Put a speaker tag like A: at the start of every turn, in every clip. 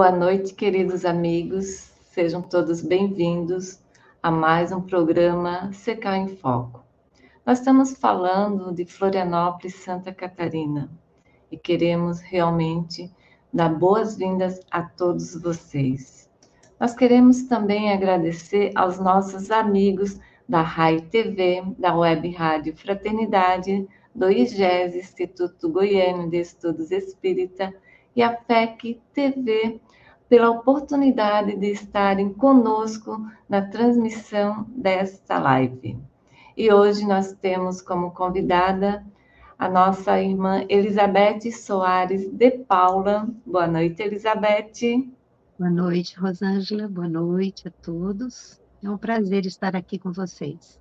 A: Boa noite, queridos amigos. Sejam todos bem-vindos a mais um programa CK em Foco. Nós estamos falando de Florianópolis, Santa Catarina, e queremos realmente dar boas-vindas a todos vocês. Nós queremos também agradecer aos nossos amigos da RAI TV, da Web Rádio Fraternidade, do IGES, Instituto Goiano de Estudos Espírita, e a FEC TV, pela oportunidade de estarem conosco na transmissão desta live. E hoje nós temos como convidada a nossa irmã Elizabeth Soares de Paula. Boa noite, Elizabeth.
B: Boa noite, Rosângela. Boa noite a todos. É um prazer estar aqui com vocês.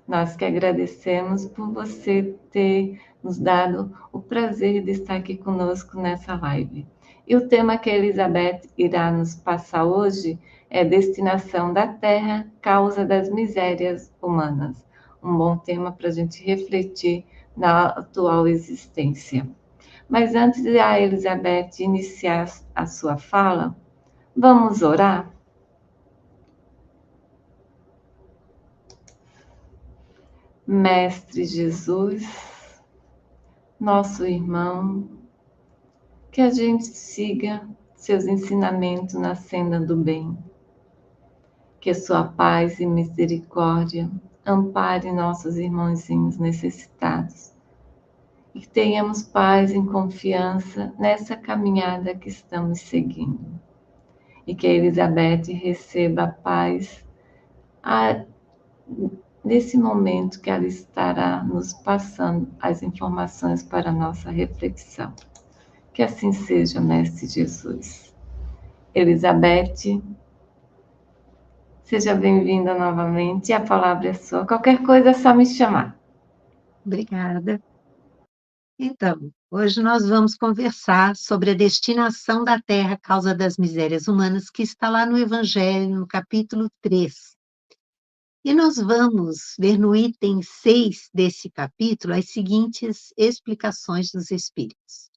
A: Nós que agradecemos por você ter nos dado o prazer de estar aqui conosco nessa live. E o tema que a Elizabeth irá nos passar hoje é Destinação da Terra, Causa das Misérias Humanas. Um bom tema para a gente refletir na atual existência. Mas antes de a Elizabeth iniciar a sua fala, vamos orar? Mestre Jesus, nosso irmão, que a gente siga seus ensinamentos na senda do bem, que a sua paz e misericórdia ampare nossos irmãozinhos necessitados e que tenhamos paz e confiança nessa caminhada que estamos seguindo e que a Elizabeth receba a paz nesse momento que ela estará nos passando as informações para a nossa reflexão. Que assim seja, Mestre Jesus. Elizabeth, seja bem-vinda novamente. A palavra é sua. Qualquer coisa é só me chamar.
B: Obrigada. Então, hoje nós vamos conversar sobre a destinação da Terra, causa das misérias humanas, que está lá no Evangelho, no capítulo 3. E nós vamos ver no item 6 desse capítulo as seguintes explicações dos Espíritos.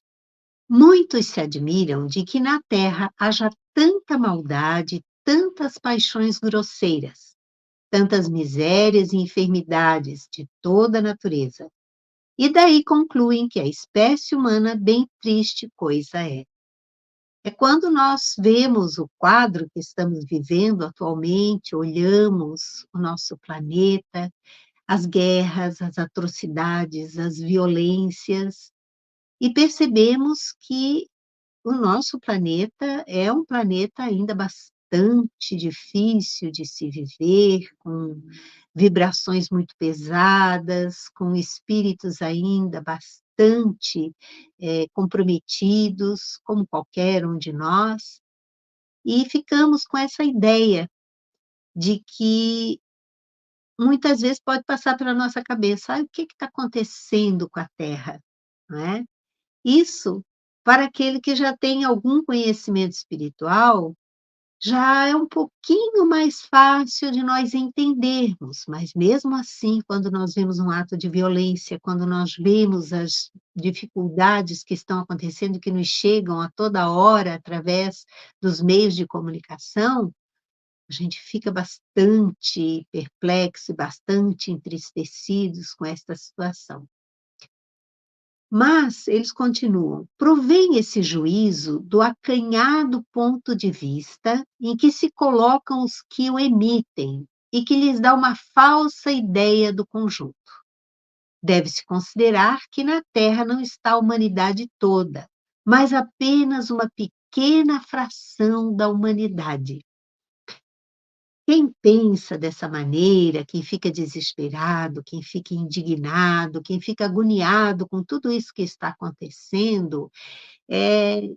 B: Muitos se admiram de que na Terra haja tanta maldade, tantas paixões grosseiras, tantas misérias e enfermidades de toda a natureza. E daí concluem que a espécie humana bem triste coisa é. É quando nós vemos o quadro que estamos vivendo atualmente, olhamos o nosso planeta, as guerras, as atrocidades, as violências, e percebemos que o nosso planeta é um planeta ainda bastante difícil de se viver, com vibrações muito pesadas, com espíritos ainda bastante comprometidos, como qualquer um de nós, e ficamos com essa ideia de que muitas vezes pode passar pela nossa cabeça, o que está acontecendo com a Terra? Não é? Isso, para aquele que já tem algum conhecimento espiritual, já é um pouquinho mais fácil de nós entendermos, mas mesmo assim, quando nós vemos um ato de violência, quando nós vemos as dificuldades que estão acontecendo, que nos chegam a toda hora através dos meios de comunicação, a gente fica bastante perplexo e bastante entristecidos com esta situação. Mas eles continuam, provém esse juízo do acanhado ponto de vista em que se colocam os que o emitem e que lhes dá uma falsa ideia do conjunto. Deve-se considerar que na Terra não está a humanidade toda, mas apenas uma pequena fração da humanidade. Quem pensa dessa maneira, quem fica desesperado, quem fica indignado, quem fica agoniado com tudo isso que está acontecendo,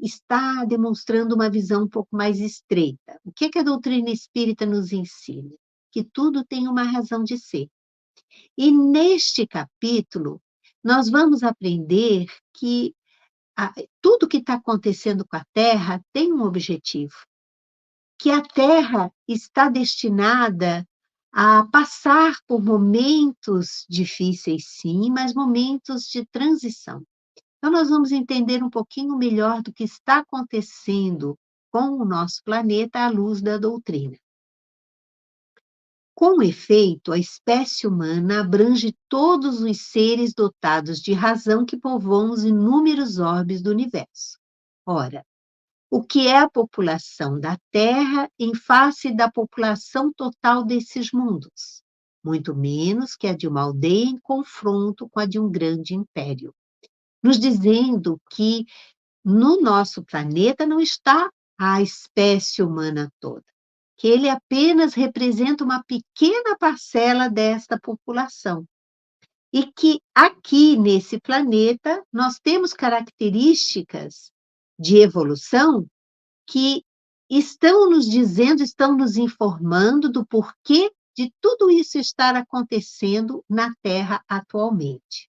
B: está demonstrando uma visão um pouco mais estreita. O que a doutrina espírita nos ensina? Que tudo tem uma razão de ser. E neste capítulo, nós vamos aprender que tudo que está acontecendo com a Terra tem um objetivo. Que a Terra está destinada a passar por momentos difíceis, sim, mas momentos de transição. Então, nós vamos entender um pouquinho melhor do que está acontecendo com o nosso planeta à luz da doutrina. Com efeito, a espécie humana abrange todos os seres dotados de razão que povoam os inúmeros orbes do universo. Ora, o que é a população da Terra em face da população total desses mundos? Muito menos que a de uma aldeia em confronto com a de um grande império. Nos dizendo que no nosso planeta não está a espécie humana toda, que ele apenas representa uma pequena parcela desta população. E que aqui nesse planeta nós temos características de evolução que estão nos dizendo, estão nos informando do porquê de tudo isso estar acontecendo na Terra atualmente.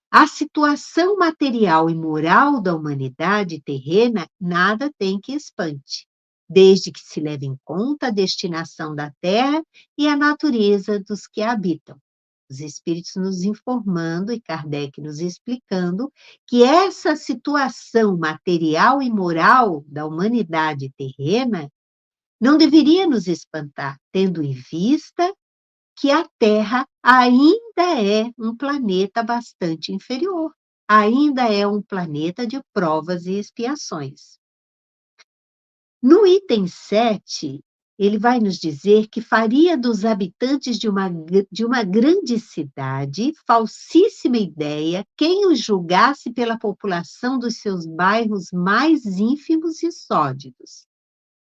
B: A situação material e moral da humanidade terrena nada tem que espante, desde que se leve em conta a destinação da Terra e a natureza dos que a habitam. Os espíritos nos informando e Kardec nos explicando que essa situação material e moral da humanidade terrena não deveria nos espantar, tendo em vista que a Terra ainda é um planeta bastante inferior, ainda é um planeta de provas e expiações. No item 7, ele vai nos dizer que faria dos habitantes de uma grande cidade falsíssima ideia quem os julgasse pela população dos seus bairros mais ínfimos e sórdidos.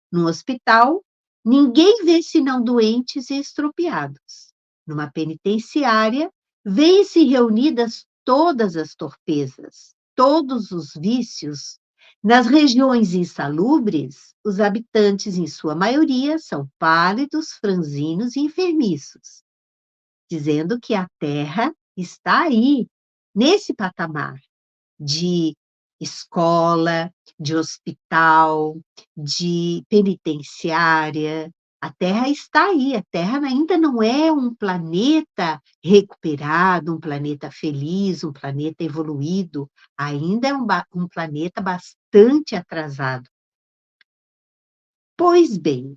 B: No hospital, ninguém vê senão doentes e estropiados. Numa penitenciária, vêem-se reunidas todas as torpezas, todos os vícios. Nas regiões insalubres, os habitantes, em sua maioria, são pálidos, franzinos e enfermiços, dizendo que a Terra está aí, nesse patamar de escola, de hospital, de penitenciária. A Terra está aí, a Terra ainda não é um planeta recuperado, um planeta feliz, um planeta evoluído, ainda é um planeta bastante atrasado. Pois bem,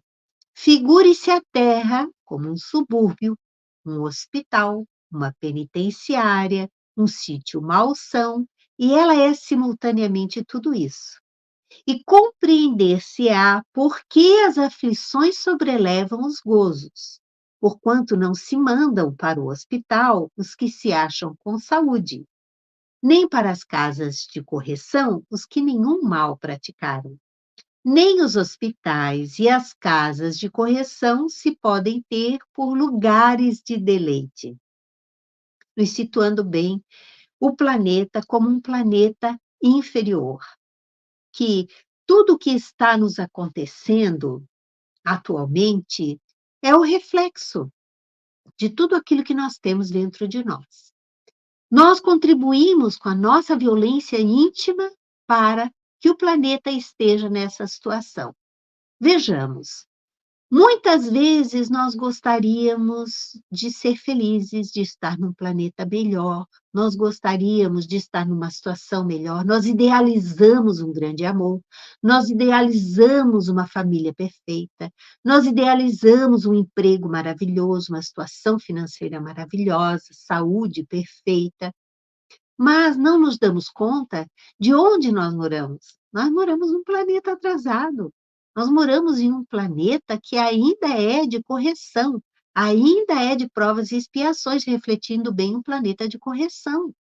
B: figure-se a Terra como um subúrbio, um hospital, uma penitenciária, um sítio malsão, e ela é simultaneamente tudo isso. E compreender-se-á por que as aflições sobrelevam os gozos, porquanto não se mandam para o hospital os que se acham com saúde, nem para as casas de correção os que nenhum mal praticaram. Nem os hospitais e as casas de correção se podem ter por lugares de deleite. Nos situando bem o planeta como um planeta inferior, que tudo o que está nos acontecendo atualmente é o reflexo de tudo aquilo que nós temos dentro de nós. Nós contribuímos com a nossa violência íntima para que o planeta esteja nessa situação. Vejamos, muitas vezes nós gostaríamos de ser felizes, de estar num planeta melhor, nós gostaríamos de estar numa situação melhor, nós idealizamos um grande amor, nós idealizamos uma família perfeita, nós idealizamos um emprego maravilhoso, uma situação financeira maravilhosa, saúde perfeita, mas não nos damos conta de onde nós moramos. Nós moramos num planeta atrasado. Nós moramos em um planeta que ainda é de correção, ainda é de provas e expiações, refletindo bem um planeta de correção.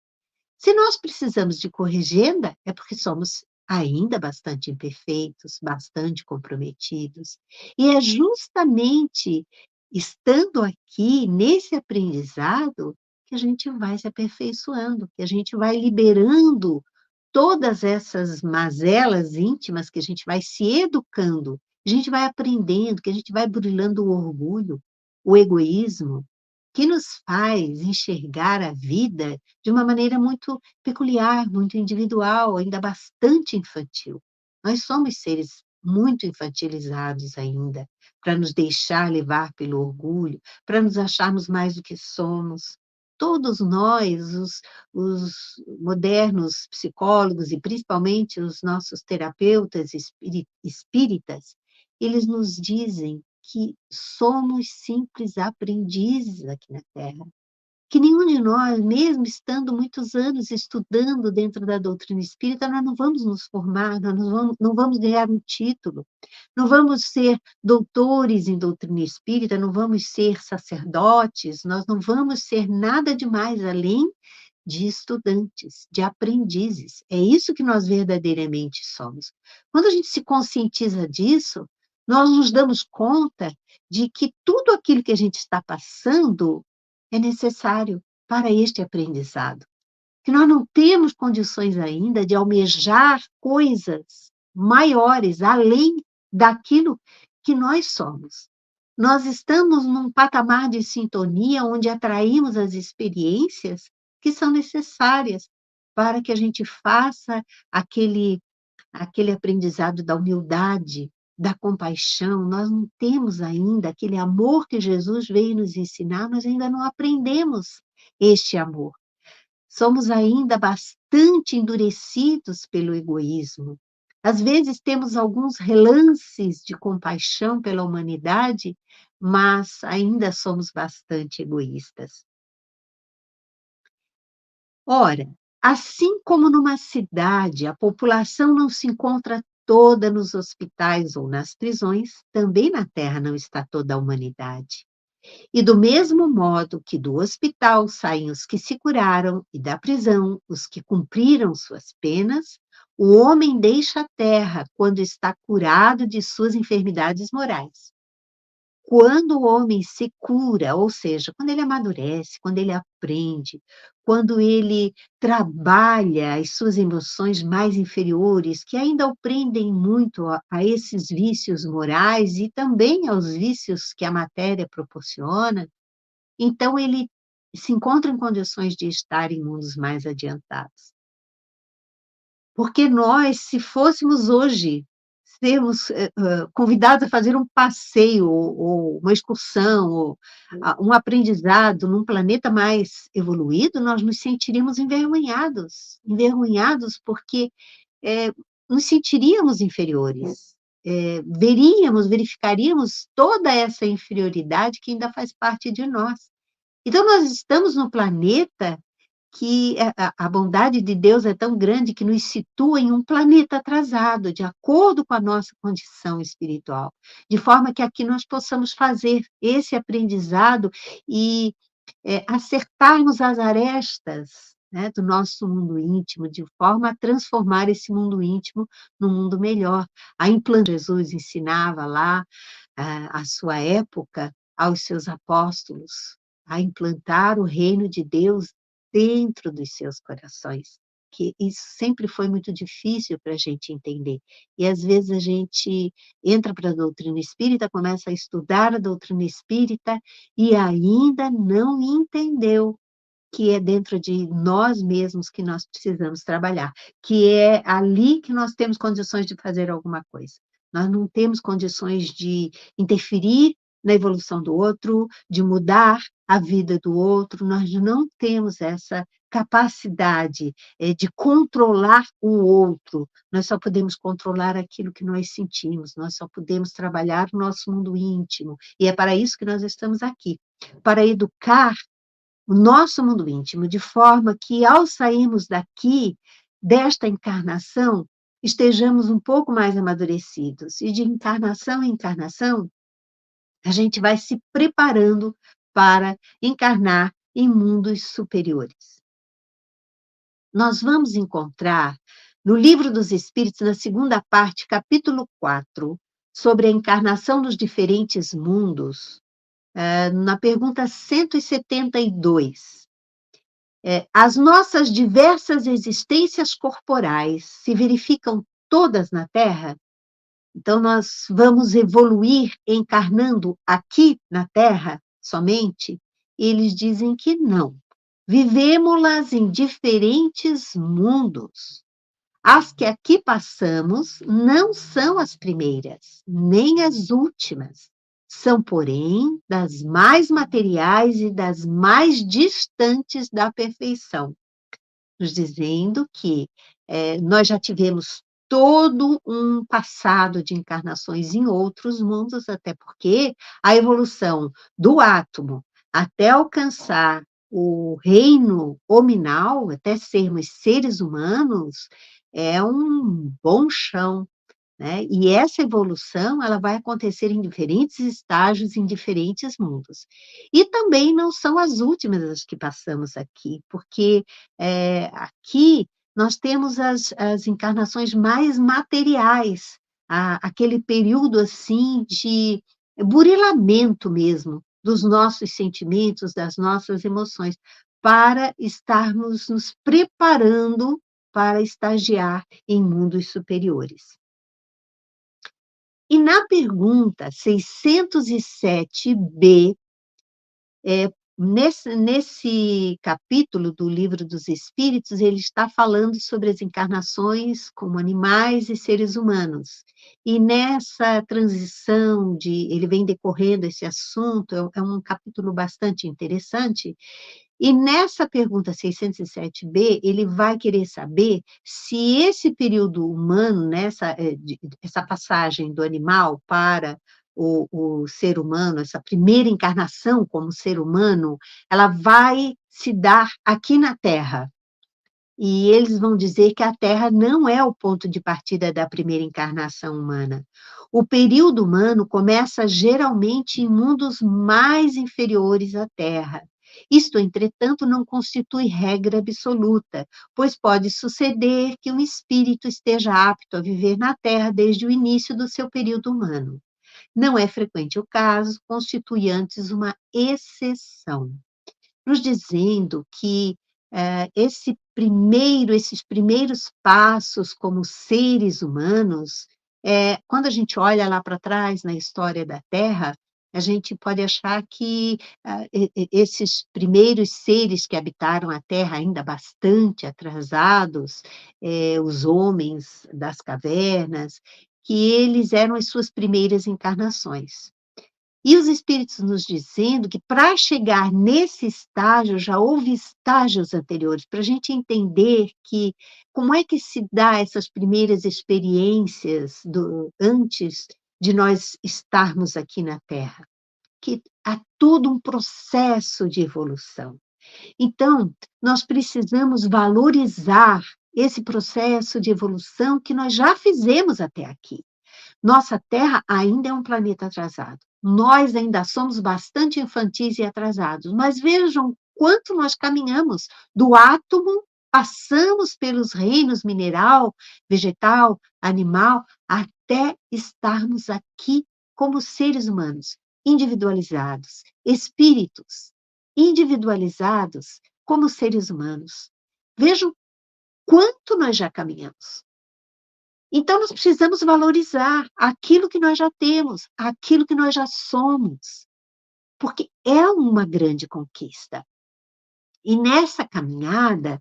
B: Se nós precisamos de corrigenda, é porque somos ainda bastante imperfeitos, bastante comprometidos. E é justamente estando aqui nesse aprendizado que a gente vai se aperfeiçoando, que a gente vai liberando todas essas mazelas íntimas, que a gente vai se educando, a gente vai aprendendo, que a gente vai burilando o orgulho, o egoísmo, que nos faz enxergar a vida de uma maneira muito peculiar, muito individual, ainda bastante infantil. Nós somos seres muito infantilizados ainda, para nos deixar levar pelo orgulho, para nos acharmos mais do que somos. todos nós, os modernos psicólogos e principalmente os nossos terapeutas espíritas, eles nos dizem que somos simples aprendizes aqui na Terra, que nenhum de nós, mesmo estando muitos anos estudando dentro da doutrina espírita, nós não vamos nos formar, nós não vamos ganhar um título, não vamos ser doutores em doutrina espírita, não vamos ser sacerdotes, nós não vamos ser nada demais além de estudantes, de aprendizes. É isso que nós verdadeiramente somos. Quando a gente se conscientiza disso, nós nos damos conta de que tudo aquilo que a gente está passando é necessário para este aprendizado. Que nós não temos condições ainda de almejar coisas maiores, além daquilo que nós somos. Nós estamos num patamar de sintonia onde atraímos as experiências que são necessárias para que a gente faça aquele aprendizado da humildade, da compaixão. Nós não temos ainda aquele amor que Jesus veio nos ensinar, nós ainda não aprendemos este amor. Somos ainda bastante endurecidos pelo egoísmo. Às vezes temos alguns relances de compaixão pela humanidade, mas ainda somos bastante egoístas. Ora, assim como numa cidade a população não se encontra toda nos hospitais ou nas prisões, também na Terra não está toda a humanidade. E do mesmo modo que do hospital saem os que se curaram e da prisão os que cumpriram suas penas, o homem deixa a terra quando está curado de suas enfermidades morais. Quando o homem se cura, ou seja, quando ele amadurece, quando ele aprende, quando ele trabalha as suas emoções mais inferiores, que ainda o prendem muito a esses vícios morais e também aos vícios que a matéria proporciona, então ele se encontra em condições de estar em mundos mais adiantados. Porque nós, se fôssemos hoje, sermos convidados a fazer um passeio, ou uma excursão, ou um aprendizado num planeta mais evoluído, nós nos sentiríamos envergonhados, envergonhados porque nos sentiríamos inferiores, verificaríamos toda essa inferioridade que ainda faz parte de nós. Então, nós estamos no planeta que a bondade de Deus é tão grande que nos situa em um planeta atrasado, de acordo com a nossa condição espiritual, de forma que aqui nós possamos fazer esse aprendizado e acertarmos as arestas, né, do nosso mundo íntimo, de forma a transformar esse mundo íntimo num mundo melhor. A implantar, Jesus ensinava lá, à sua época, aos seus apóstolos, a implantar o reino de Deus dentro dos seus corações, que isso sempre foi muito difícil para a gente entender. E às vezes a gente entra para a doutrina espírita, começa a estudar a doutrina espírita e ainda não entendeu que é dentro de nós mesmos que nós precisamos trabalhar, que é ali que nós temos condições de fazer alguma coisa. Nós não temos condições de interferir na evolução do outro, de mudar a vida do outro, nós não temos essa capacidade de controlar o outro, nós só podemos controlar aquilo que nós sentimos, nós só podemos trabalhar o nosso mundo íntimo, e é para isso que nós estamos aqui, para educar o nosso mundo íntimo, de forma que, ao sairmos daqui, desta encarnação, estejamos um pouco mais amadurecidos, e de encarnação em encarnação, a gente vai se preparando para encarnar em mundos superiores. Nós vamos encontrar, no Livro dos Espíritos, na segunda parte, capítulo 4, sobre a encarnação dos diferentes mundos, na pergunta 172. As nossas diversas existências corporais se verificam todas na Terra? Então, nós vamos evoluir encarnando aqui na Terra somente? Eles dizem que não. Vivemos-las em diferentes mundos. As que aqui passamos não são as primeiras, nem as últimas. São, porém, das mais materiais e das mais distantes da perfeição, nos dizendo que nós já tivemos todo um passado de encarnações em outros mundos, até porque a evolução do átomo até alcançar o reino hominal, até sermos seres humanos, é um bom chão, né? E essa evolução, ela vai acontecer em diferentes estágios, em diferentes mundos. E também não são as últimas as que passamos aqui, porque aqui nós temos as encarnações mais materiais, aquele período assim de burilamento mesmo dos nossos sentimentos, das nossas emoções, para estarmos nos preparando para estagiar em mundos superiores. E na pergunta 607b, nesse capítulo do Livro dos Espíritos, ele está falando sobre as encarnações como animais e seres humanos. E nessa transição ele vem decorrendo esse assunto, é um capítulo bastante interessante, e nessa pergunta 607b, ele vai querer saber se esse período humano, essa passagem do animal para o ser humano, essa primeira encarnação como ser humano, ela vai se dar aqui na Terra. E eles vão dizer que a Terra não é o ponto de partida da primeira encarnação humana. O período humano começa geralmente em mundos mais inferiores à Terra. Isto, entretanto, não constitui regra absoluta, pois pode suceder que um espírito esteja apto a viver na Terra desde o início do seu período humano. Não é frequente o caso, constitui antes uma exceção, nos dizendo que esses primeiros passos como seres humanos, quando a gente olha lá para trás na história da Terra, a gente pode achar que esses primeiros seres que habitaram a Terra, ainda bastante atrasados, os homens das cavernas, que eles eram as suas primeiras encarnações. E os espíritos nos dizendo que para chegar nesse estágio, já houve estágios anteriores, para a gente entender que como é que se dá essas primeiras experiências antes de nós estarmos aqui na Terra, que há todo um processo de evolução. Então, nós precisamos valorizar esse processo de evolução que nós já fizemos até aqui. Nossa Terra ainda é um planeta atrasado. Nós ainda somos bastante infantis e atrasados, mas vejam quanto nós caminhamos do átomo, passamos pelos reinos mineral, vegetal, animal, até estarmos aqui como seres humanos, individualizados, espíritos individualizados como seres humanos. Vejam quanto nós já caminhamos. Então, nós precisamos valorizar aquilo que nós já temos, aquilo que nós já somos, porque é uma grande conquista. E nessa caminhada,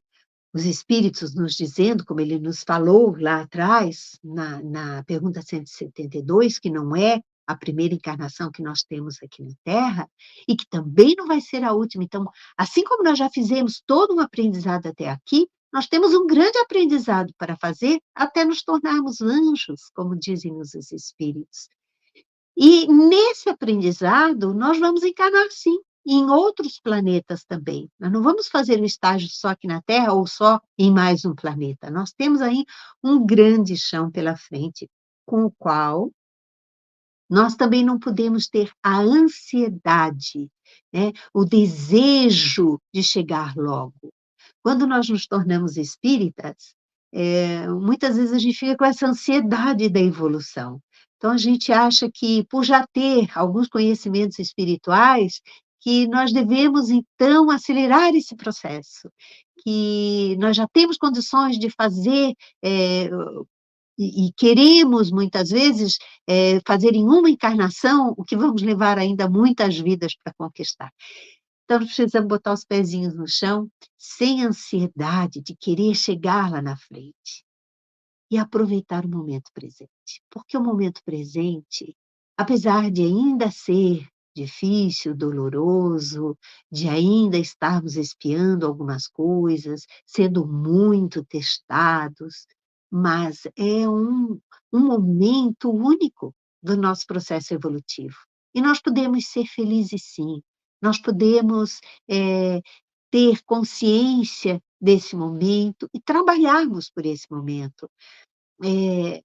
B: os espíritos nos dizendo, como ele nos falou lá atrás, na pergunta 172, que não é a primeira encarnação que nós temos aqui na Terra, e que também não vai ser a última. Então, assim como nós já fizemos todo um aprendizado até aqui, nós temos um grande aprendizado para fazer até nos tornarmos anjos, como dizem os espíritos. E nesse aprendizado, nós vamos encarnar sim, em outros planetas também. Nós não vamos fazer um estágio só aqui na Terra ou só em mais um planeta. Nós temos aí um grande chão pela frente, com o qual nós também não podemos ter a ansiedade, né? O desejo de chegar logo. Quando nós nos tornamos espíritas, muitas vezes a gente fica com essa ansiedade da evolução. Então, a gente acha que, por já ter alguns conhecimentos espirituais, que nós devemos, então, acelerar esse processo, que nós já temos condições de fazer, e queremos, muitas vezes, fazer em uma encarnação o que vamos levar ainda muitas vidas para conquistar. Então, nós precisamos botar os pezinhos no chão, sem ansiedade de querer chegar lá na frente. E aproveitar o momento presente. Porque o momento presente Apesar de ainda ser difícil, doloroso, de ainda estarmos espiando algumas coisas, sendo muito testados, mas é um momento único do nosso processo evolutivo. E nós podemos ser felizes sim, nós podemos, ter consciência desse momento e trabalharmos por esse momento. Eh,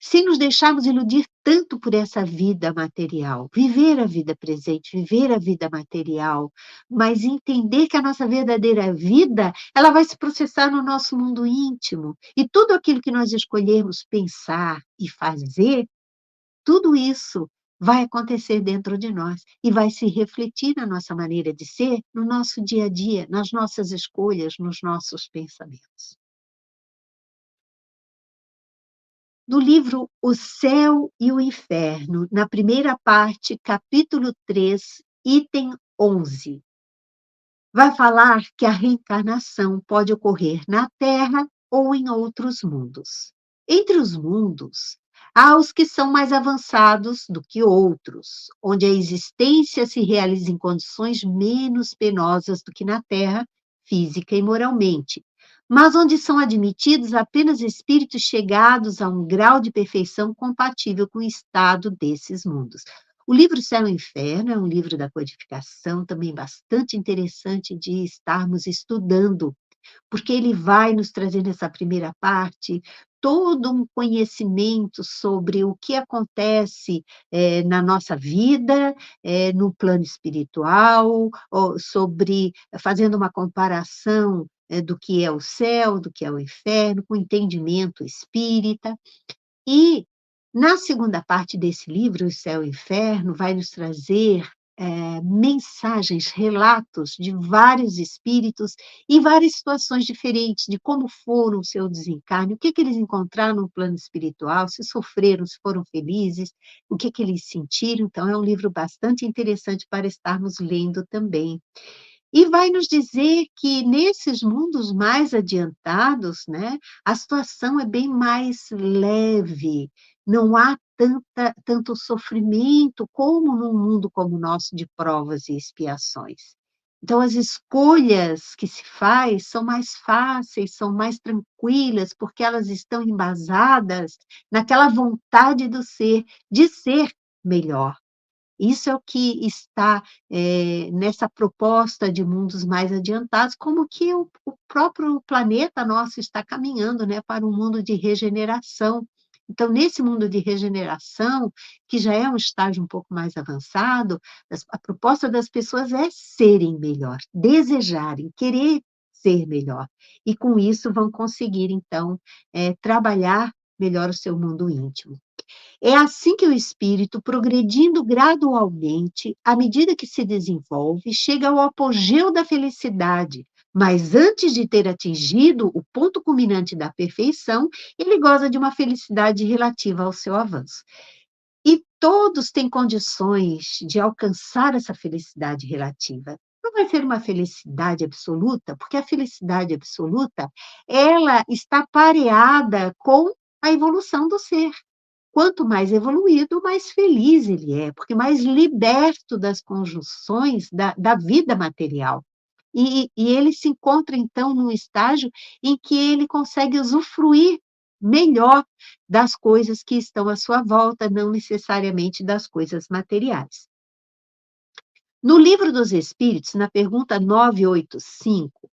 B: Sem nos deixarmos iludir tanto por essa vida material, viver a vida presente, viver a vida material, mas entender que a nossa verdadeira vida, ela vai se processar no nosso mundo íntimo, e tudo aquilo que nós escolhermos pensar e fazer, tudo isso vai acontecer dentro de nós e vai se refletir na nossa maneira de ser, no nosso dia a dia, nas nossas escolhas, nos nossos pensamentos. No livro O Céu e o Inferno, na primeira parte, capítulo 3, item 11, vai falar que a reencarnação pode ocorrer na Terra ou em outros mundos. Entre os mundos, há os que são mais avançados do que outros, onde a existência se realiza em condições menos penosas do que na Terra, física e moralmente, mas onde são admitidos apenas espíritos chegados a um grau de perfeição compatível com o estado desses mundos. O livro Céu e Inferno é um livro da codificação, também bastante interessante de estarmos estudando, porque ele vai nos trazer nessa primeira parte todo um conhecimento sobre o que acontece na nossa vida, no plano espiritual, sobre fazendo uma comparação do que é o céu, do que é o inferno, com entendimento espírita. E, na segunda parte desse livro, O Céu e o Inferno, vai nos trazer mensagens, relatos de vários espíritos e várias situações diferentes de como foram o seu desencarne, o que que eles encontraram no plano espiritual, se sofreram, se foram felizes, o que que eles sentiram. Então, é um livro bastante interessante para estarmos lendo também. E vai nos dizer que nesses mundos mais adiantados, né, a situação é bem mais leve, não há tanto sofrimento como num mundo como o nosso de provas e expiações. Então, as escolhas que se faz são mais fáceis, são mais tranquilas, porque elas estão embasadas naquela vontade do ser, de ser melhor. Isso é o que está, nessa proposta de mundos mais adiantados, como que o próprio planeta nosso está caminhando, né, para um mundo de regeneração. Então, nesse mundo de regeneração, que já é um estágio um pouco mais avançado, a proposta das pessoas é serem melhor, desejarem, querer ser melhor. E com isso vão conseguir, então, trabalhar melhor o seu mundo íntimo. É assim que o espírito, progredindo gradualmente, à medida que se desenvolve, chega ao apogeu da felicidade, mas antes de ter atingido o ponto culminante da perfeição, ele goza de uma felicidade relativa ao seu avanço. E todos têm condições de alcançar essa felicidade relativa. Não vai ser uma felicidade absoluta, porque a felicidade absoluta, ela está pareada com a evolução do ser. Quanto mais evoluído, mais feliz ele é, porque mais liberto das conjunções da vida material. E ele se encontra, então, num estágio em que ele consegue usufruir melhor das coisas que estão à sua volta, não necessariamente das coisas materiais. No Livro dos Espíritos, na pergunta 985,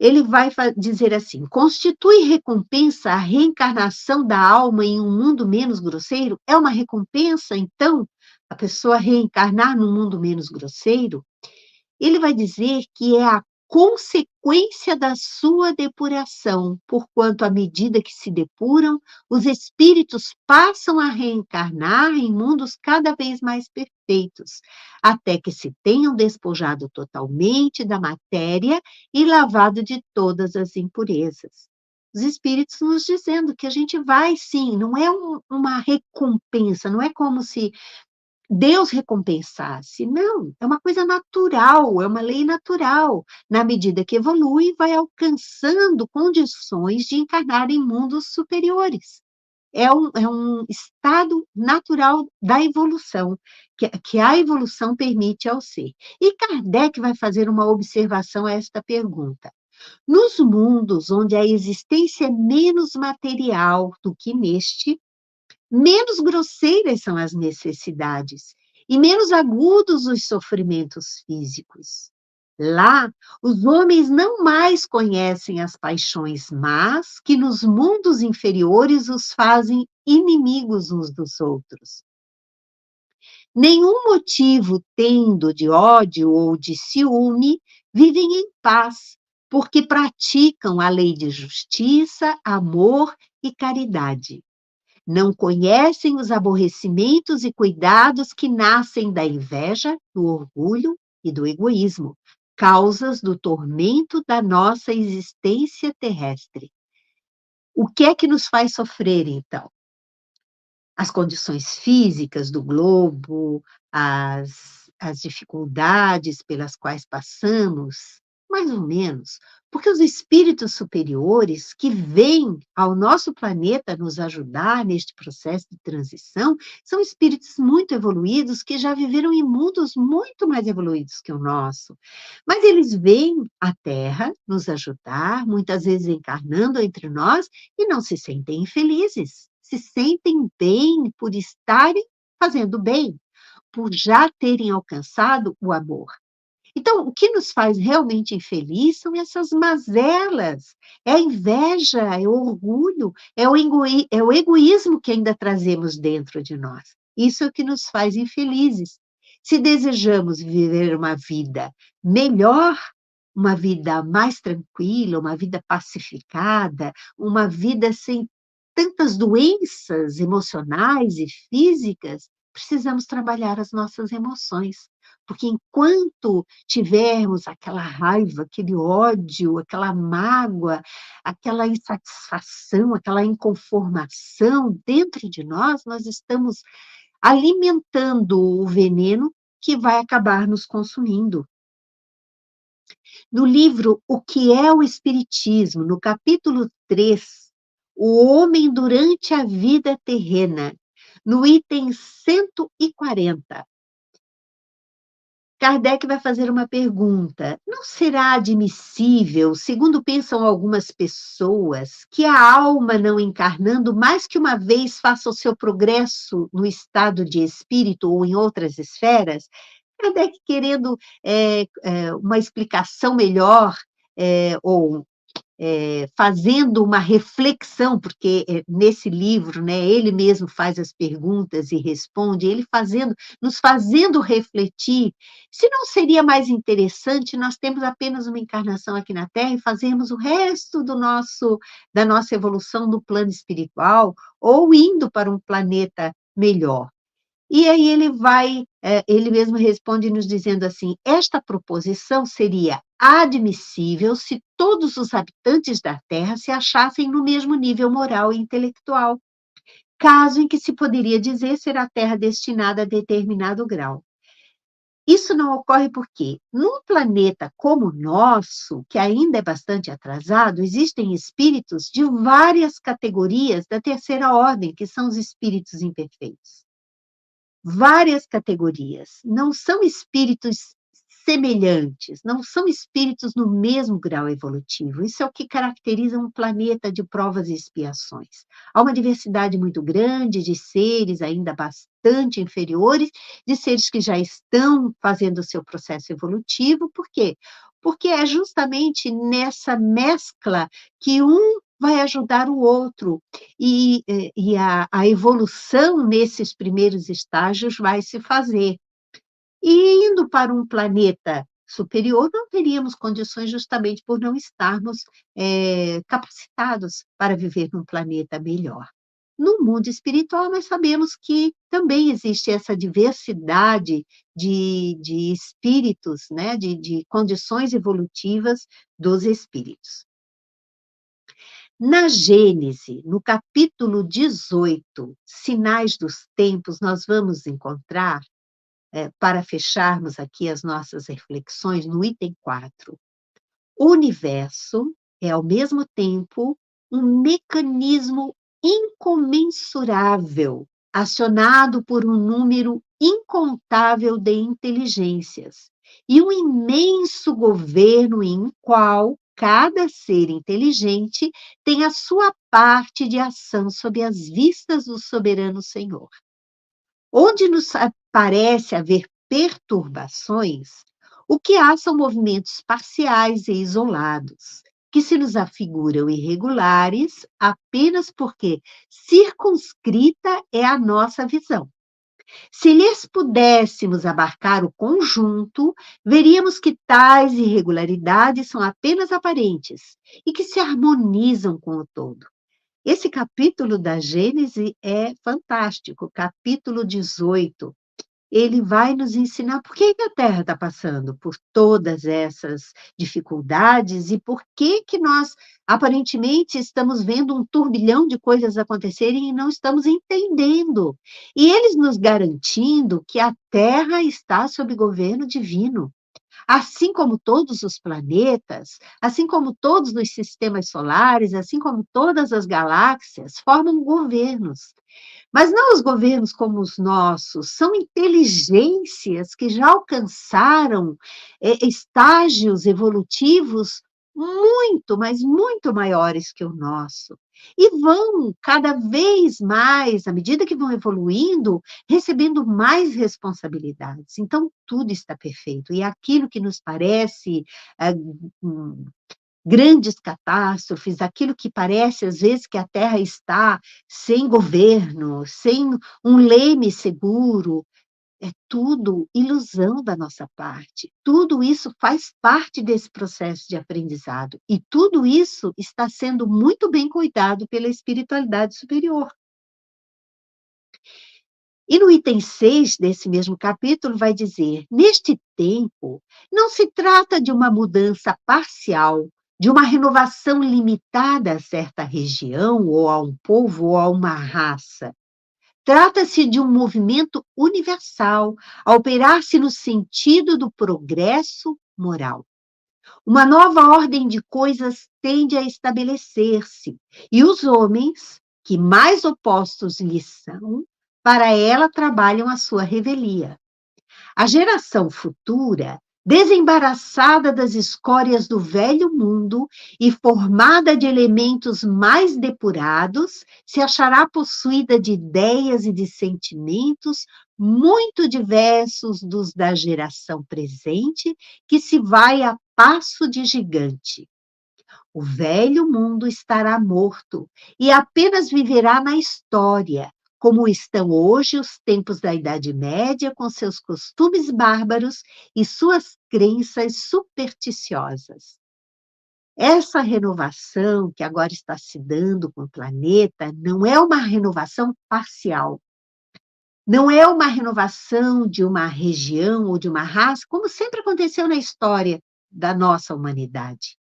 B: ele vai dizer assim: constitui recompensa a reencarnação da alma em um mundo menos grosseiro? É uma recompensa, então, a pessoa reencarnar num mundo menos grosseiro? Ele vai dizer que é a consequência da sua depuração, porquanto, à medida que se depuram, os espíritos passam a reencarnar em mundos cada vez mais perfeitos, até que se tenham despojado totalmente da matéria e lavado de todas as impurezas. Os espíritos nos dizendo que a gente vai sim, não é uma recompensa, não é como se Deus recompensasse. Não, é uma coisa natural, é uma lei natural. Na medida que evolui, vai alcançando condições de encarnar em mundos superiores. é um estado natural da evolução, que a evolução permite ao ser. E Kardec vai fazer uma observação a esta pergunta. Nos mundos onde a existência é menos material do que neste, menos grosseiras são as necessidades e menos agudos os sofrimentos físicos. Lá, os homens não mais conhecem as paixões más que nos mundos inferiores os fazem inimigos uns dos outros. Nenhum motivo tendo de ódio ou de ciúme, vivem em paz, porque praticam a lei de justiça, amor e caridade. Não conhecem os aborrecimentos e cuidados que nascem da inveja, do orgulho e do egoísmo, causas do tormento da nossa existência terrestre. O que é que nos faz sofrer, então? As condições físicas do globo, as dificuldades pelas quais passamos, mais ou menos, porque os espíritos superiores que vêm ao nosso planeta nos ajudar neste processo de transição são espíritos muito evoluídos que já viveram em mundos muito mais evoluídos que o nosso. Mas eles vêm à Terra nos ajudar, muitas vezes encarnando entre nós, e não se sentem infelizes, se sentem bem por estarem fazendo bem, por já terem alcançado o amor. Então, o que nos faz realmente infeliz são essas mazelas, é a inveja, é o orgulho, é o egoísmo que ainda trazemos dentro de nós. Isso é o que nos faz infelizes. Se desejamos viver uma vida melhor, uma vida mais tranquila, uma vida pacificada, uma vida sem tantas doenças emocionais e físicas, precisamos trabalhar as nossas emoções. Porque enquanto tivermos aquela raiva, aquele ódio, aquela mágoa, aquela insatisfação, aquela inconformação dentro de nós, nós estamos alimentando o veneno que vai acabar nos consumindo. No livro O que é o Espiritismo, no capítulo 3, O Homem durante a Vida Terrena, no item 140, Kardec vai fazer uma pergunta. Não será admissível, segundo pensam algumas pessoas, que a alma não encarnando mais que uma vez faça o seu progresso no estado de espírito ou em outras esferas? Kardec querendo uma explicação melhor, ou fazendo uma reflexão, porque nesse livro, né, ele mesmo faz as perguntas e responde, ele nos fazendo refletir, se não seria mais interessante nós termos apenas uma encarnação aqui na Terra e fazermos o resto da nossa evolução no plano espiritual, ou indo para um planeta melhor. E aí ele mesmo responde nos dizendo assim, esta proposição seria admissível se todos os habitantes da Terra se achassem no mesmo nível moral e intelectual, caso em que se poderia dizer ser a Terra destinada a determinado grau. Isso não ocorre porque, num planeta como o nosso, que ainda é bastante atrasado, existem espíritos de várias categorias da terceira ordem, que são os espíritos imperfeitos. Várias categorias, não são espíritos semelhantes, não são espíritos no mesmo grau evolutivo. Isso é o que caracteriza um planeta de provas e expiações. Há uma diversidade muito grande de seres ainda bastante inferiores, de seres que já estão fazendo o seu processo evolutivo. Por quê? Porque é justamente nessa mescla que um vai ajudar o outro, e a evolução nesses primeiros estágios vai se fazer. E indo para um planeta superior, não teríamos condições justamente por não estarmos capacitados para viver num planeta melhor. No mundo espiritual, nós sabemos que também existe essa diversidade de espíritos, né, de condições evolutivas dos espíritos. Na Gênese, no capítulo 18, Sinais dos Tempos, nós vamos encontrar, para fecharmos aqui as nossas reflexões, no item 4, o universo é, ao mesmo tempo, um mecanismo incomensurável, acionado por um número incontável de inteligências, e um imenso governo em qual cada ser inteligente tem a sua parte de ação sob as vistas do soberano Senhor. Onde nos parece haver perturbações, o que há são movimentos parciais e isolados, que se nos afiguram irregulares apenas porque circunscrita é a nossa visão. Se lhes pudéssemos abarcar o conjunto, veríamos que tais irregularidades são apenas aparentes e que se harmonizam com o todo. Esse capítulo da Gênese é fantástico, capítulo 18. Ele vai nos ensinar por que que a Terra está passando por todas essas dificuldades e por que que nós, aparentemente, estamos vendo um turbilhão de coisas acontecerem e não estamos entendendo. E eles nos garantindo que a Terra está sob governo divino. Assim como todos os planetas, assim como todos os sistemas solares, assim como todas as galáxias, formam governos. Mas não os governos como os nossos, são inteligências que já alcançaram estágios evolutivos muito, mas muito maiores que o nosso. E vão cada vez mais, à medida que vão evoluindo, recebendo mais responsabilidades. Então, tudo está perfeito. E aquilo que nos parece ah, hum, grandes catástrofes, aquilo que parece às vezes que a Terra está sem governo, sem um leme seguro, é tudo ilusão da nossa parte. Tudo isso faz parte desse processo de aprendizado e tudo isso está sendo muito bem cuidado pela espiritualidade superior. E no item 6 desse mesmo capítulo vai dizer: neste tempo, não se trata de uma mudança parcial, de uma renovação limitada a certa região, ou a um povo, ou a uma raça. Trata-se de um movimento universal, a operar-se no sentido do progresso moral. Uma nova ordem de coisas tende a estabelecer-se, e os homens, que mais opostos lhes são, para ela trabalham a sua revelia. A geração futura, desembaraçada das escórias do velho mundo e formada de elementos mais depurados, se achará possuída de ideias e de sentimentos muito diversos dos da geração presente, que se vai a passo de gigante. O velho mundo estará morto e apenas viverá na história, como estão hoje os tempos da Idade Média, com seus costumes bárbaros e suas crenças supersticiosas. Essa renovação que agora está se dando com o planeta não é uma renovação parcial, não é uma renovação de uma região ou de uma raça, como sempre aconteceu na história da nossa humanidade.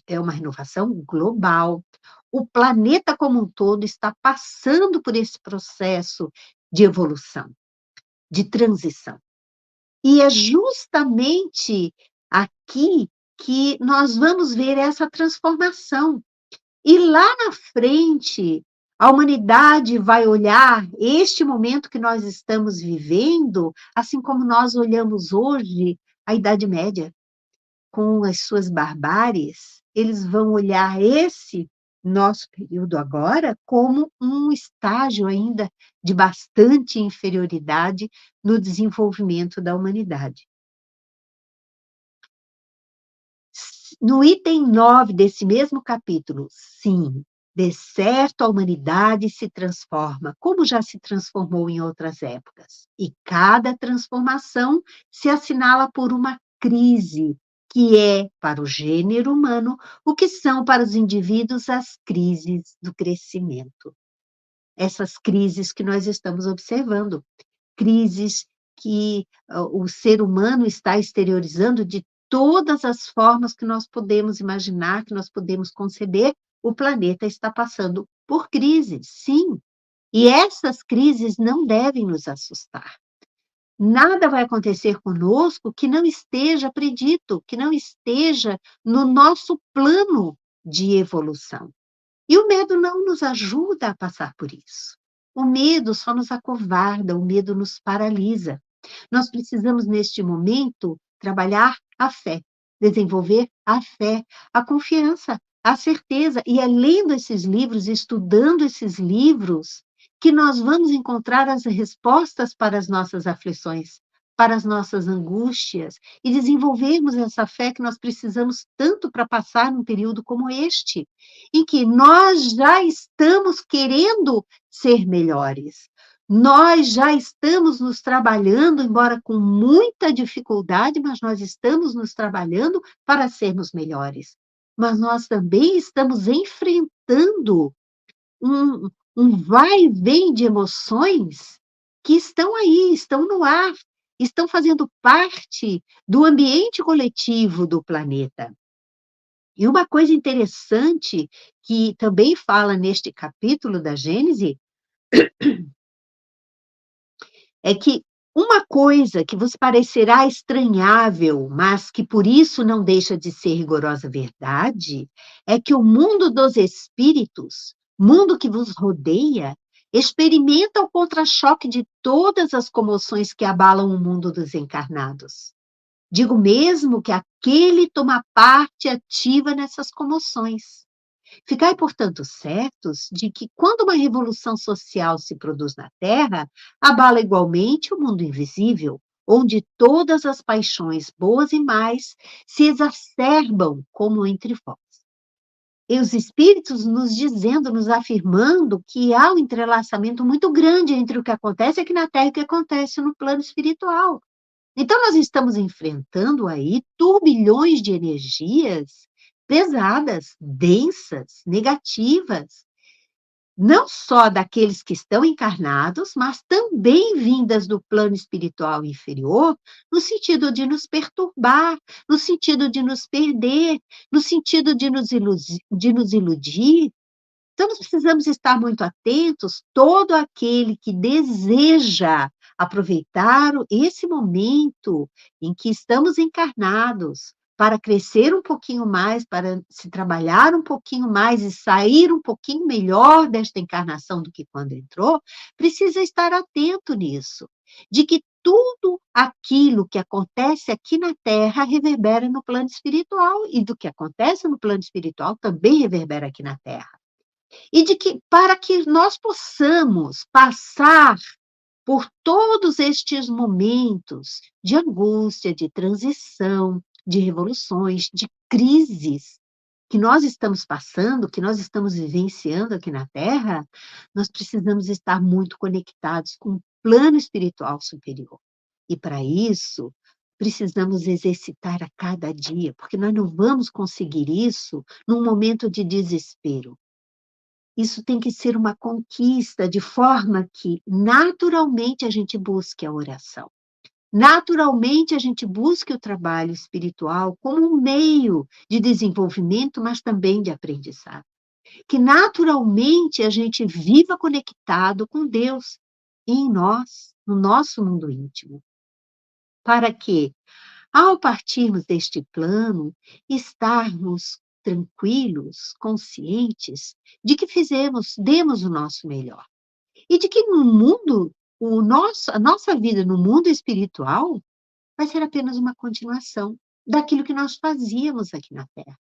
B: É uma renovação global. O planeta como um todo está passando por esse processo de evolução, de transição. E é justamente aqui que nós vamos ver essa transformação. E lá na frente, a humanidade vai olhar este momento que nós estamos vivendo, assim como nós olhamos hoje a Idade Média, com as suas barbáries, eles vão olhar esse nosso período agora como um estágio ainda de bastante inferioridade no desenvolvimento da humanidade. No item 9 desse mesmo capítulo, sim, de certo a humanidade se transforma, como já se transformou em outras épocas. E cada transformação se assinala por uma crise, que é, para o gênero humano, o que são para os indivíduos as crises do crescimento. Essas crises que nós estamos observando, crises que o ser humano está exteriorizando de todas as formas que nós podemos imaginar, que nós podemos conceber, o planeta está passando por crises, sim. E essas crises não devem nos assustar. Nada vai acontecer conosco que não esteja predito, que não esteja no nosso plano de evolução. E o medo não nos ajuda a passar por isso. O medo só nos acovarda, o medo nos paralisa. Nós precisamos, neste momento, trabalhar a fé, desenvolver a fé, a confiança, a certeza. E é lendo esses livros, estudando esses livros, que nós vamos encontrar as respostas para as nossas aflições, para as nossas angústias, e desenvolvermos essa fé que nós precisamos tanto para passar num período como este, em que nós já estamos querendo ser melhores. Nós já estamos nos trabalhando, embora com muita dificuldade, mas nós estamos nos trabalhando para sermos melhores. Mas nós também estamos enfrentando um, um vai e vem de emoções que estão aí, estão no ar, estão fazendo parte do ambiente coletivo do planeta. E uma coisa interessante que também fala neste capítulo da Gênese é que uma coisa que vos parecerá estranhável, mas que por isso não deixa de ser rigorosa verdade, é que o mundo dos espíritos, mundo que vos rodeia, experimenta o contra-choque de todas as comoções que abalam o mundo dos encarnados. Digo mesmo que aquele toma parte ativa nessas comoções. Ficai, portanto, certos de que, quando uma revolução social se produz na Terra, abala igualmente o mundo invisível, onde todas as paixões, boas e más, se exacerbam como entre vós. E os espíritos nos dizendo, nos afirmando que há um entrelaçamento muito grande entre o que acontece aqui na Terra e o que acontece no plano espiritual. Então, nós estamos enfrentando aí turbilhões de energias pesadas, densas, negativas, não só daqueles que estão encarnados, mas também vindas do plano espiritual inferior, no sentido de nos perturbar, no sentido de nos perder, no sentido de nos iludir. Então, nós precisamos estar muito atentos, todo aquele que deseja aproveitar esse momento em que estamos encarnados, para crescer um pouquinho mais, para se trabalhar um pouquinho mais e sair um pouquinho melhor desta encarnação do que quando entrou, precisa estar atento nisso, de que tudo aquilo que acontece aqui na Terra reverbera no plano espiritual, e do que acontece no plano espiritual também reverbera aqui na Terra. E de que, para que nós possamos passar por todos estes momentos de angústia, de transição, de revoluções, de crises que nós estamos passando, que nós estamos vivenciando aqui na Terra, nós precisamos estar muito conectados com o plano espiritual superior. E para isso, precisamos exercitar a cada dia, porque nós não vamos conseguir isso num momento de desespero. Isso tem que ser uma conquista, de forma que naturalmente a gente busque a oração. Naturalmente a gente busque o trabalho espiritual como um meio de desenvolvimento, mas também de aprendizado. Que naturalmente a gente viva conectado com Deus em nós, no nosso mundo íntimo. Para que, ao partirmos deste plano, estarmos tranquilos, conscientes de que demos o nosso melhor. E de que no mundo, a nossa vida no mundo espiritual vai ser apenas uma continuação daquilo que nós fazíamos aqui na Terra.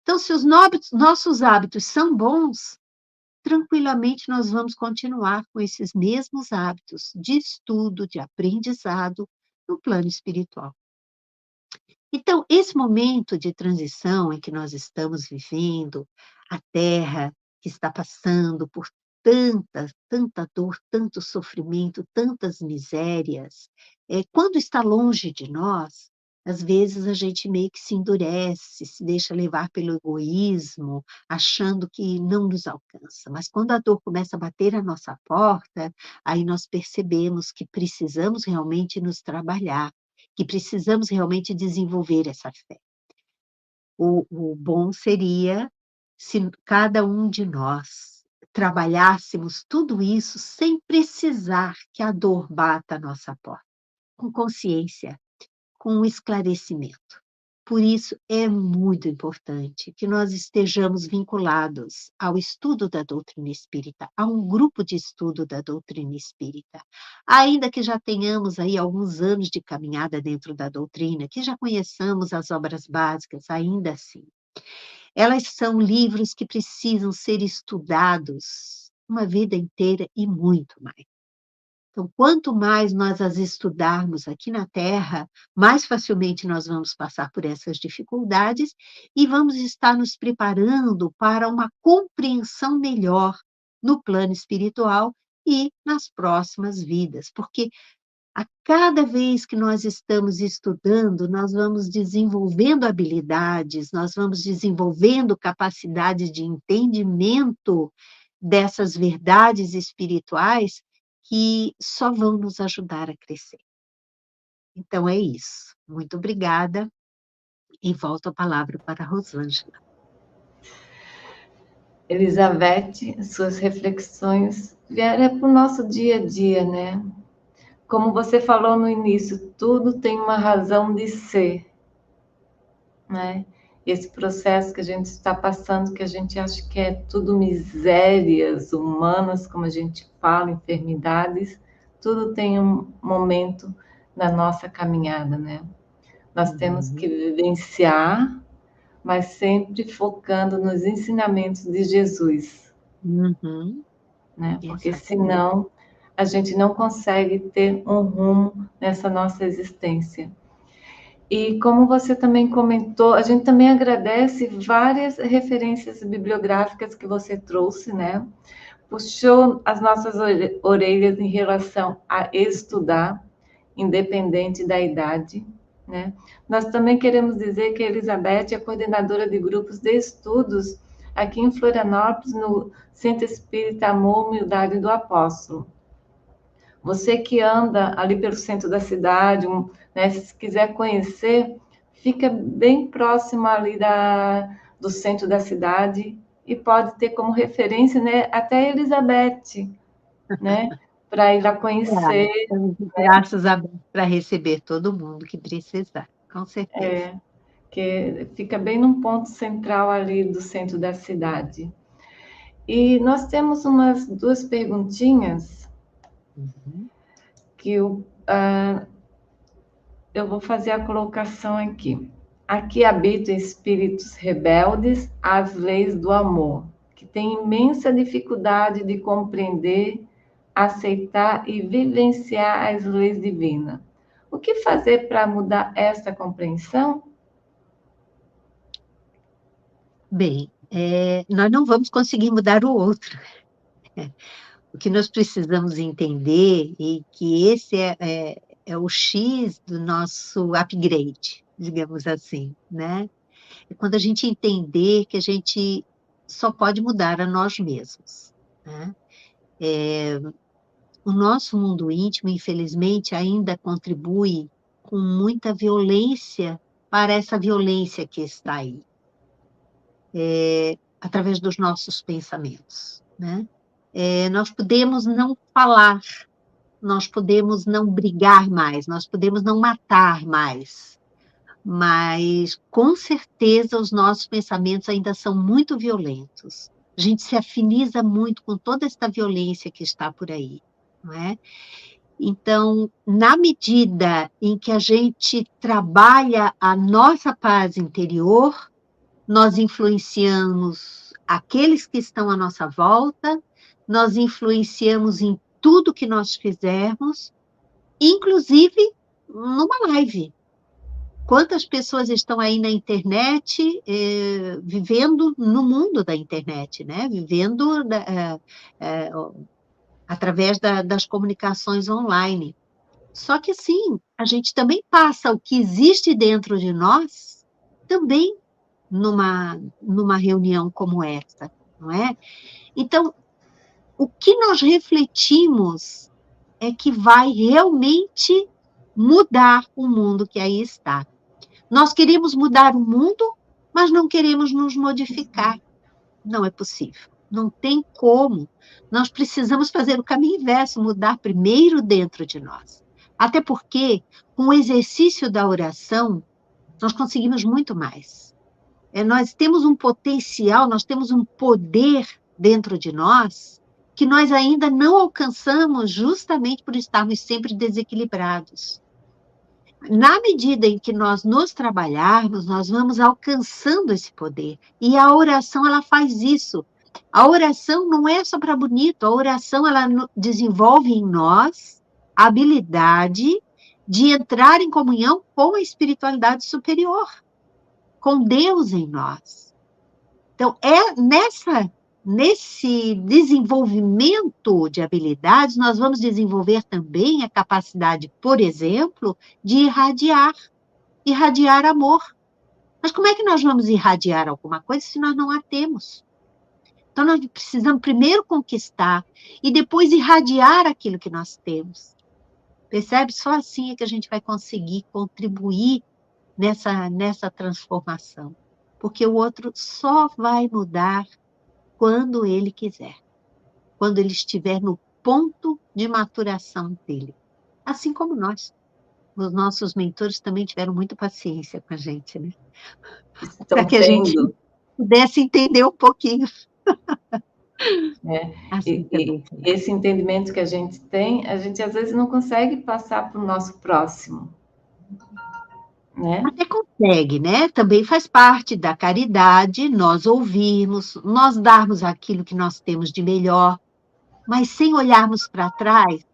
B: Então, se os nossos hábitos são bons, tranquilamente nós vamos continuar com esses mesmos hábitos de estudo, de aprendizado no plano espiritual. Então, esse momento de transição em que nós estamos vivendo, a Terra que está passando por tanta dor, tanto sofrimento, tantas misérias, quando está longe de nós, às vezes a gente meio que se endurece, se deixa levar pelo egoísmo, achando que não nos alcança. Mas quando a dor começa a bater à nossa porta, aí nós percebemos que precisamos realmente nos trabalhar, que precisamos realmente desenvolver essa fé. O bom seria se cada um de nós trabalhássemos tudo isso sem precisar que a dor bata à nossa porta, com consciência, com esclarecimento. Por isso, é muito importante que nós estejamos vinculados ao estudo da doutrina espírita, a um grupo de estudo da doutrina espírita. Ainda que já tenhamos aí alguns anos de caminhada dentro da doutrina, que já conheçamos as obras básicas, ainda assim. Elas são livros que precisam ser estudados uma vida inteira e muito mais. Então, quanto mais nós as estudarmos aqui na Terra, mais facilmente nós vamos passar por essas dificuldades e vamos estar nos preparando para uma compreensão melhor no plano espiritual e nas próximas vidas, porque a cada vez que nós estamos estudando, nós vamos desenvolvendo habilidades, nós vamos desenvolvendo capacidades de entendimento dessas verdades espirituais que só vão nos ajudar a crescer. Então é isso. Muito obrigada e volto a palavra para a Rosângela.
A: Elizabeth, suas reflexões vieram para o nosso dia a dia, né? Como você falou no início, tudo tem uma razão de ser, né? Esse processo que a gente está passando, que a gente acha que é tudo misérias humanas, como a gente fala, enfermidades, tudo tem um momento na nossa caminhada, né? Nós temos que vivenciar, mas sempre focando nos ensinamentos de Jesus, né? Porque senão a gente não consegue ter um rumo nessa nossa existência. E como você também comentou, a gente também agradece várias referências bibliográficas que você trouxe, né? Puxou as nossas orelhas em relação a estudar, independente da idade, né? Nós também queremos dizer que a Elizabeth é coordenadora de grupos de estudos aqui em Florianópolis, no Centro Espírita Amor, Humildade do Apóstolo. Você que anda ali pelo centro da cidade, né, se quiser conhecer, fica bem próximo ali do centro da cidade e pode ter como referência, né, até Elizabeth, né, para ir lá conhecer.
B: Graças a Deus para receber todo mundo que precisar, com certeza.
A: É, que fica bem num ponto central ali do centro da cidade. E nós temos umas duas perguntinhas que eu vou fazer a colocação aqui. Aqui habitam espíritos rebeldes às leis do amor, que têm imensa dificuldade de compreender, aceitar e vivenciar as leis divinas. O que fazer para mudar essa compreensão?
B: Bem, nós não vamos conseguir mudar o outro. O que nós precisamos entender é que esse é o X do nosso upgrade, digamos assim, né? É quando a gente entender que a gente só pode mudar a nós mesmos, né? O nosso mundo íntimo, infelizmente, ainda contribui com muita violência para essa violência que está aí, através dos nossos pensamentos, né? Nós podemos não falar, nós podemos não brigar mais, nós podemos não matar mais, mas, com certeza, os nossos pensamentos ainda são muito violentos. A gente se afiniza muito com toda esta violência que está por aí, não é? Então, na medida em que a gente trabalha a nossa paz interior, nós influenciamos aqueles que estão à nossa volta, nós influenciamos em tudo que nós fizermos, inclusive numa live. Quantas pessoas estão aí na internet, vivendo no mundo da internet, né? Vivendo através das comunicações online. Só que, assim, a gente também passa o que existe dentro de nós também numa reunião como essa, não é? Então, o que nós refletimos é que vai realmente mudar o mundo que aí está. Nós queremos mudar o mundo, mas não queremos nos modificar. Não é possível. Não tem como. Nós precisamos fazer o caminho inverso, mudar primeiro dentro de nós. Até porque, com o exercício da oração, Nós conseguimos muito mais. Nós temos um potencial, nós temos um poder dentro de nós que nós ainda não alcançamos justamente por estarmos sempre desequilibrados. Na medida em que nós nos trabalharmos, nós vamos alcançando esse poder. E a oração, ela faz isso. A oração não é só para bonito, a oração, ela desenvolve em nós a habilidade de entrar em comunhão com a espiritualidade superior, com Deus em nós. Então, nesse desenvolvimento de habilidades, nós vamos desenvolver também a capacidade, por exemplo, de irradiar amor. Mas como é que nós vamos irradiar alguma coisa se nós não a temos? Então, nós precisamos primeiro conquistar e depois irradiar aquilo que nós temos. Percebe? Só assim é que a gente vai conseguir contribuir nessa transformação. Porque o outro só vai mudar quando ele quiser. Quando ele estiver no ponto de maturação dele. Assim como nós. Os nossos mentores também tiveram muita paciência com a gente, né? Para que a gente pudesse entender um pouquinho.
A: Assim e esse entendimento que a gente tem, a gente às vezes não consegue passar para o nosso próximo. Né?
B: Até consegue, né? Também faz parte da caridade, nós ouvirmos, nós darmos aquilo que nós temos de melhor, mas sem olharmos para trás,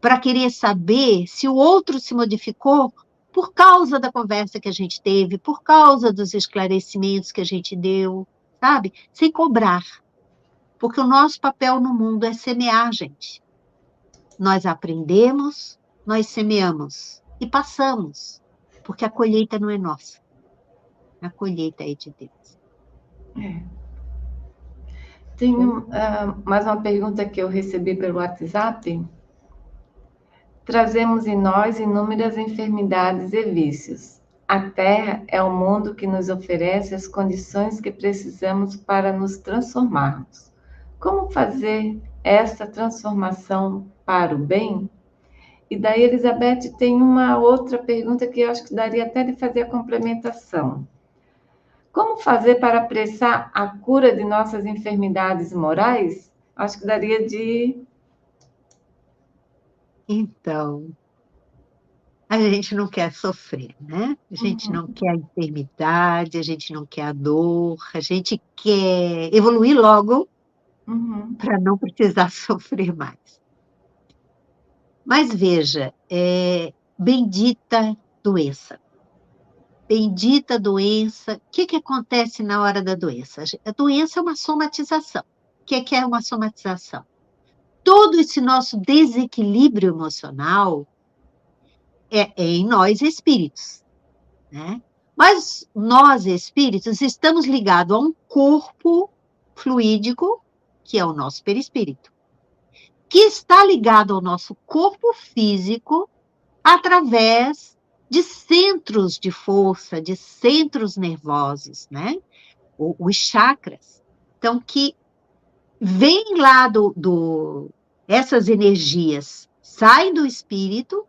B: para querer saber se o outro se modificou por causa da conversa que a gente teve, por causa dos esclarecimentos que a gente deu, sabe? Sem cobrar. Porque o nosso papel no mundo é semear, gente. Nós aprendemos, nós semeamos e passamos. Porque a colheita não é nossa. A colheita é de Deus.
A: Tenho mais uma pergunta que eu recebi pelo WhatsApp. Trazemos em nós inúmeras enfermidades e vícios. A Terra é o mundo que nos oferece as condições que precisamos para nos transformarmos. Como fazer essa transformação para o bem? E daí, Elizabeth, tem uma outra pergunta que eu acho que daria até de fazer a complementação. Como fazer para apressar a cura de nossas enfermidades morais? Acho que daria de...
B: Então, a gente não quer sofrer, né? A gente não quer a enfermidade, a gente não quer a dor, a gente quer evoluir logo para não precisar sofrer mais. Mas veja, bendita doença. Bendita doença. O que acontece na hora da doença? A doença é uma somatização. O que é uma somatização? Todo esse nosso desequilíbrio emocional é em nós espíritos, né? Mas nós espíritos estamos ligados a um corpo fluídico, que é o nosso perispírito, que está ligado ao nosso corpo físico através de centros de força, de centros nervosos, né? Os chakras. Então, que vem lá essas energias, saem do espírito,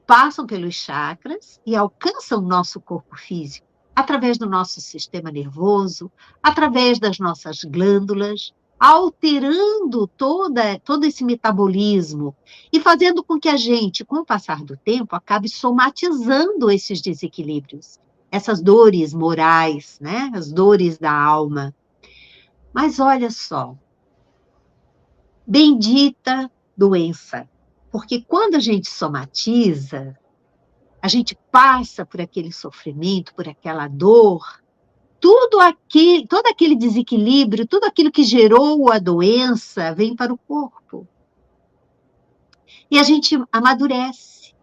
B: passam pelos chakras e alcançam o nosso corpo físico, através do nosso sistema nervoso, através das nossas glândulas, alterando todo esse metabolismo e fazendo com que a gente, com o passar do tempo, acabe somatizando esses desequilíbrios, essas dores morais, né? As dores da alma. Mas olha só, bendita doença, porque quando a gente somatiza, a gente passa por aquele sofrimento, por aquela dor, todo aquele desequilíbrio, tudo aquilo que gerou a doença vem para o corpo. E a gente amadurece.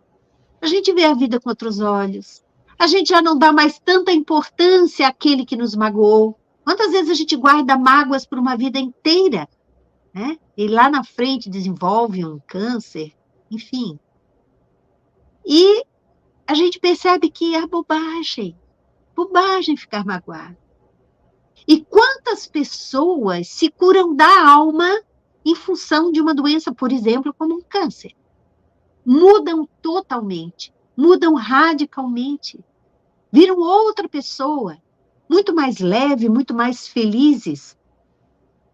B: A gente vê a vida com outros olhos. A gente já não dá mais tanta importância àquele que nos magoou. Quantas vezes a gente guarda mágoas por uma vida inteira, né? E lá na frente desenvolve um câncer, enfim. E a gente percebe que é bobagem ficar magoado. E quantas pessoas se curam da alma em função de uma doença, por exemplo, como um câncer? Mudam totalmente, mudam radicalmente. viram outra pessoa, muito mais leve, muito mais felizes,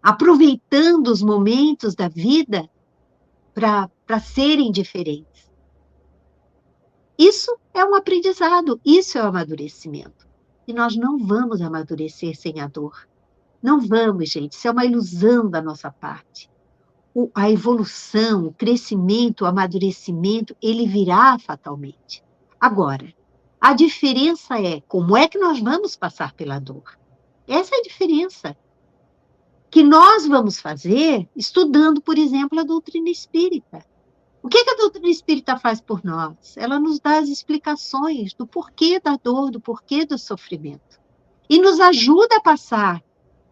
B: aproveitando os momentos da vida para serem diferentes. Isso é um aprendizado, isso é o amadurecimento. E nós não vamos amadurecer sem a dor. Não vamos, gente, isso é uma ilusão da nossa parte. A evolução, o crescimento, o amadurecimento, ele virá fatalmente. Agora, a diferença é como é que nós vamos passar pela dor. Essa é a diferença que nós vamos fazer estudando, por exemplo, a doutrina espírita. O que a doutrina espírita faz por nós? Ela nos dá as explicações do porquê da dor, do porquê do sofrimento. E nos ajuda a passar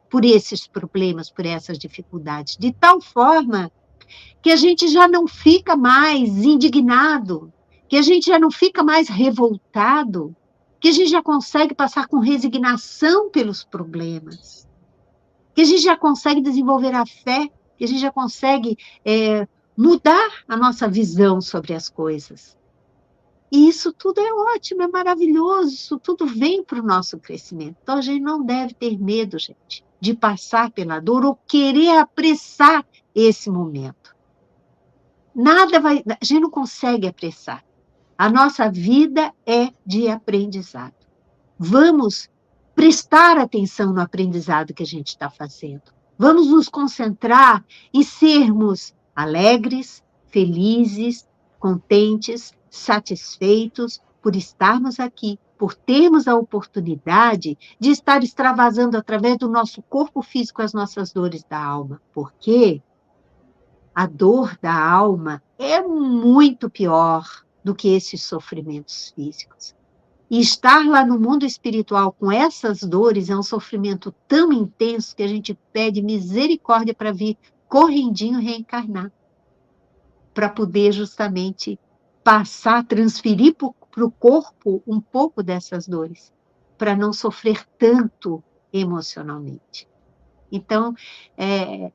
B: por esses problemas, por essas dificuldades, de tal forma que a gente já não fica mais indignado, que a gente já não fica mais revoltado, que a gente já consegue passar com resignação pelos problemas, que a gente já consegue desenvolver a fé, que a gente já consegue mudar a nossa visão sobre as coisas. E isso tudo é ótimo, é maravilhoso, isso tudo vem para o nosso crescimento. Então, a gente não deve ter medo, gente, de passar pela dor ou querer apressar esse momento. A gente não consegue apressar. A nossa vida é de aprendizado. Vamos prestar atenção no aprendizado que a gente está fazendo. Vamos nos concentrar em sermos alegres, felizes, contentes, satisfeitos por estarmos aqui, por termos a oportunidade de estar extravasando através do nosso corpo físico as nossas dores da alma. Porque a dor da alma é muito pior do que esses sofrimentos físicos. E estar lá no mundo espiritual com essas dores é um sofrimento tão intenso que a gente pede misericórdia para vir correndinho reencarnar, para poder justamente passar, transferir para o corpo um pouco dessas dores, para não sofrer tanto emocionalmente. Então,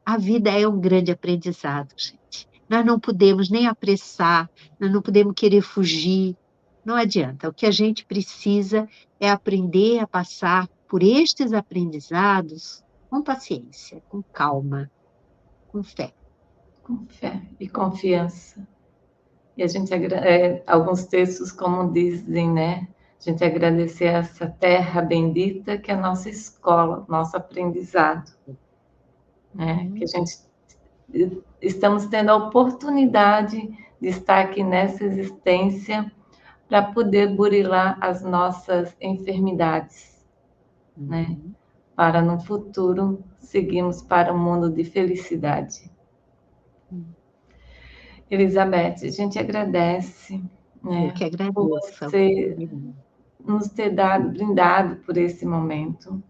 B: a vida é um grande aprendizado, gente. Nós não podemos nem apressar, nós não podemos querer fugir, não adianta. O que a gente precisa é aprender a passar por estes aprendizados com paciência, com calma, com fé.
A: Com fé e confiança. E a gente, alguns textos, como dizem, né? A gente agradecer a essa terra bendita que é a nossa escola, nosso aprendizado, né? Que a gente estamos tendo a oportunidade de estar aqui nessa existência para poder burilar as nossas enfermidades, né? Para no futuro seguirmos para um mundo de felicidade. Elizabeth, a gente agradece, né,
B: Eu que agradeço.
A: por você nos ter brindado por esse momento.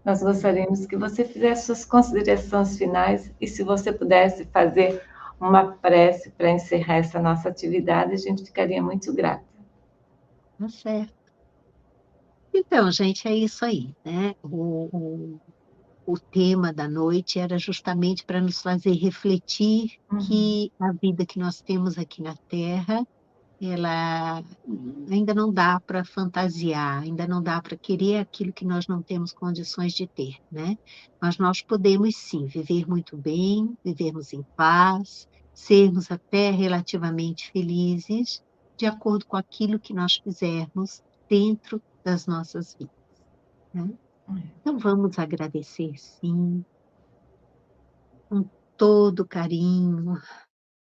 A: Nós gostaríamos que você fizesse suas considerações finais e se você pudesse fazer uma prece para encerrar essa nossa atividade, a gente ficaria muito grata.
B: Tá certo. Então, gente, é isso aí, né? O tema da noite era justamente para nos fazer refletir que a vida que nós temos aqui na Terra, ela ainda não dá para fantasiar, ainda não dá para querer aquilo que nós não temos condições de ter, né? Mas nós podemos sim viver muito bem, vivermos em paz, sermos até relativamente felizes, de acordo com aquilo que nós fizermos dentro das nossas vidas, né? Então vamos agradecer sim, com todo carinho,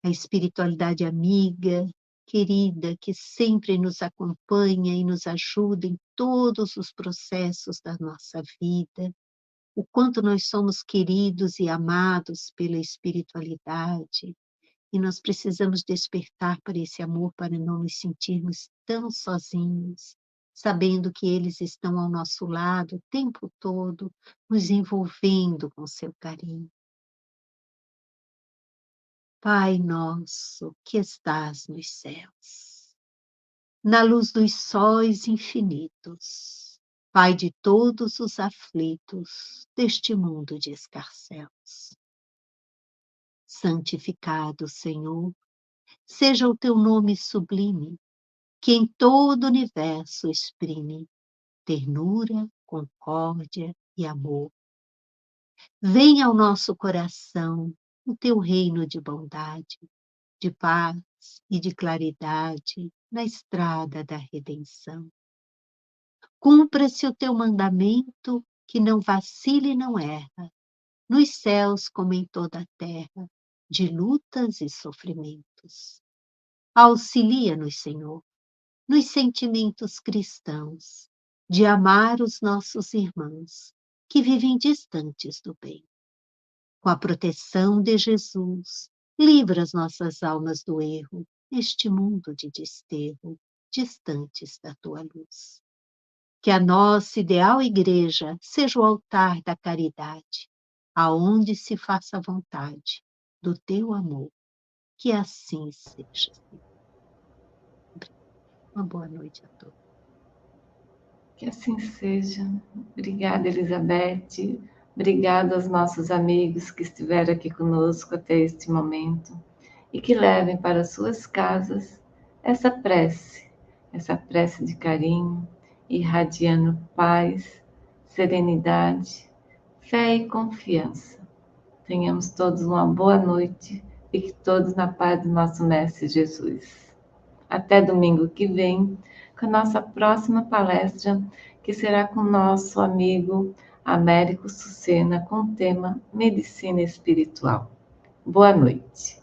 B: a espiritualidade amiga, querida, que sempre nos acompanha e nos ajuda em todos os processos da nossa vida, o quanto nós somos queridos e amados pela espiritualidade, e nós precisamos despertar para esse amor para não nos sentirmos tão sozinhos, sabendo que eles estão ao nosso lado o tempo todo, nos envolvendo com seu carinho. Pai nosso que estás nos céus, na luz dos sóis infinitos, Pai de todos os aflitos deste mundo de escarcéus. Santificado, Senhor, seja o teu nome sublime, que em todo o universo exprime ternura, concórdia e amor. Venha ao nosso coração o teu reino de bondade, de paz e de claridade na estrada da redenção. Cumpra-se o teu mandamento, que não vacile e não erra, nos céus como em toda a terra, de lutas e sofrimentos. Auxilia-nos, Senhor, nos sentimentos cristãos, de amar os nossos irmãos, que vivem distantes do bem. Com a proteção de Jesus, livra as nossas almas do erro, neste mundo de desterro, distantes da tua luz. Que a nossa ideal igreja seja o altar da caridade, aonde se faça a vontade do teu amor. Que assim seja. Uma boa noite a todos.
A: Que assim seja. Obrigada, Elizabeth. Obrigada aos nossos amigos que estiveram aqui conosco até este momento e que levem para suas casas essa prece de carinho, irradiando paz, serenidade, fé e confiança. Tenhamos todos uma boa noite e que todos na paz do nosso Mestre Jesus. Até domingo que vem, com a nossa próxima palestra, que será com o nosso amigo Américo Sucena, com o tema Medicina Espiritual. Boa noite.